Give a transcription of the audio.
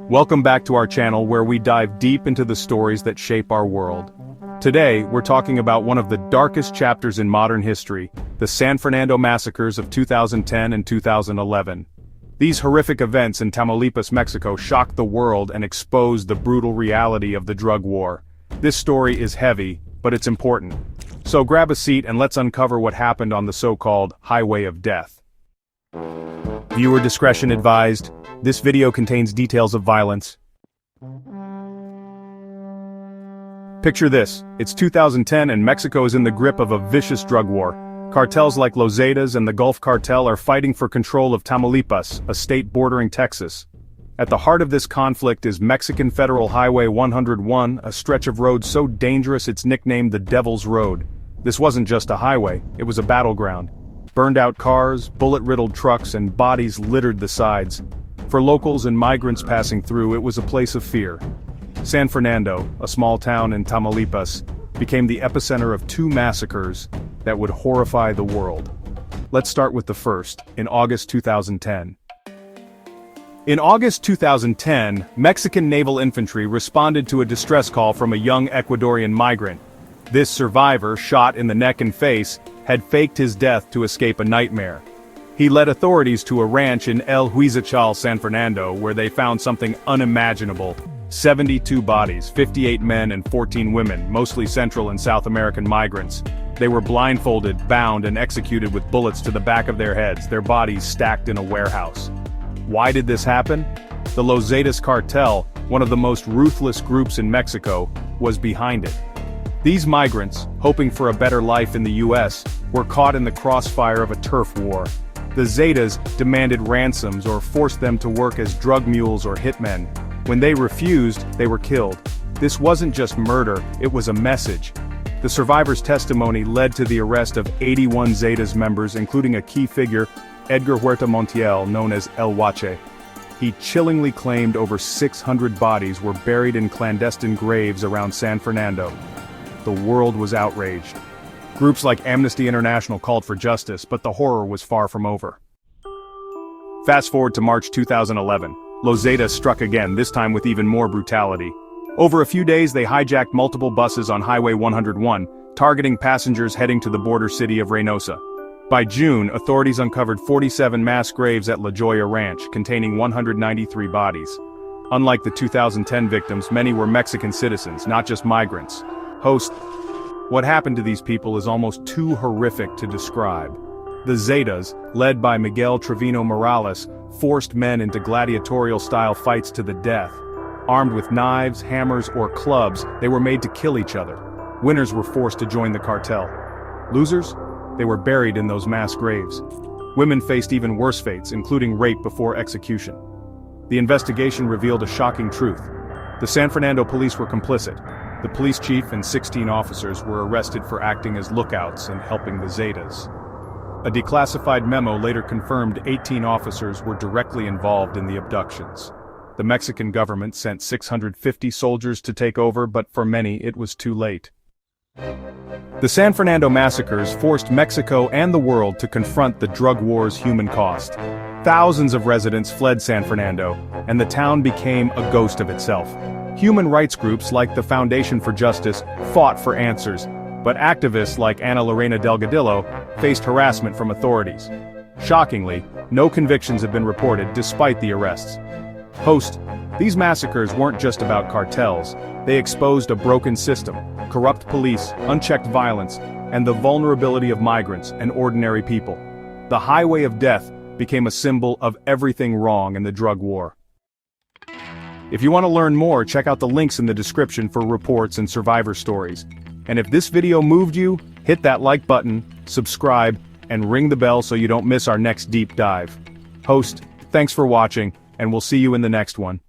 Welcome back to our channel where we dive deep into the stories that shape our world. Today, we're talking about one of the darkest chapters in modern history, the San Fernando Massacres of 2010 and 2011. These horrific events in Tamaulipas, Mexico shocked the world and exposed the brutal reality of the drug war. This story is heavy, but it's important. So grab a seat and let's uncover what happened on the so-called Highway of Death. Viewer discretion advised. This video contains details of violence. Picture this, it's 2010 and Mexico is in the grip of a vicious drug war. Cartels like Los Zetas and the Gulf Cartel are fighting for control of Tamaulipas, a state bordering Texas. At the heart of this conflict is Mexican Federal Highway 101, a stretch of road so dangerous it's nicknamed the Devil's Road. This wasn't just a highway, it was a battleground. Burned-out cars, bullet-riddled trucks, and bodies littered the sides. For locals and migrants passing through, it was a place of fear. San Fernando, a small town in Tamaulipas, became the epicenter of two massacres that would horrify the world. Let's start with the first, in August 2010. In August 2010, Mexican naval infantry responded to a distress call from a young Ecuadorian migrant. This survivor, shot in the neck and face, had faked his death to escape a nightmare. He led authorities to a ranch in El Huizachal, San Fernando, where they found something unimaginable. 72 bodies, 58 men and 14 women, mostly Central and South American migrants. They were blindfolded, bound, and executed with bullets to the back of their heads, their bodies stacked in a warehouse. Why did this happen? The Los Zetas cartel, one of the most ruthless groups in Mexico, was behind it. These migrants, hoping for a better life in the US, were caught in the crossfire of a turf war. The Zetas demanded ransoms or forced them to work as drug mules or hitmen. When they refused, they were killed. This wasn't just murder, it was a message. The survivors' testimony led to the arrest of 81 Zetas members, including a key figure, Edgar Huerta Montiel, known as El Huache. He chillingly claimed over 600 bodies were buried in clandestine graves around San Fernando. The world was outraged. Groups like Amnesty International called for justice, but the horror was far from over. Fast forward to March 2011. Los Zetas struck again, this time with even more brutality. Over a few days they hijacked multiple buses on Highway 101, targeting passengers heading to the border city of Reynosa. By June, authorities uncovered 47 mass graves at La Joya Ranch, containing 193 bodies. Unlike the 2010 victims, many were Mexican citizens, not just migrants. Host, what happened to these people is almost too horrific to describe. The Zetas, led by Miguel Trevino Morales, forced men into gladiatorial-style fights to the death. Armed with knives, hammers, or clubs, they were made to kill each other. Winners were forced to join the cartel. Losers? They were buried in those mass graves. Women faced even worse fates, including rape before execution. The investigation revealed a shocking truth. The San Fernando police were complicit. The police chief and 16 officers were arrested for acting as lookouts and helping the Zetas. A declassified memo later confirmed 18 officers were directly involved in the abductions. The Mexican government sent 650 soldiers to take over, but for many it was too late. The San Fernando massacres forced Mexico and the world to confront the drug war's human cost. Thousands of residents fled San Fernando, and the town became a ghost of itself. Human rights groups like the Foundation for Justice fought for answers, but activists like Ana Lorena Delgadillo faced harassment from authorities. Shockingly, no convictions have been reported despite the arrests. Host, these massacres weren't just about cartels, they exposed a broken system, corrupt police, unchecked violence, and the vulnerability of migrants and ordinary people. The Highway of Death became a symbol of everything wrong in the drug war. If you want to learn more, check out the links in the description for reports and survivor stories. And if this video moved you, hit that like button, subscribe, and ring the bell so you don't miss our next deep dive. Host, thanks for watching, and we'll see you in the next one.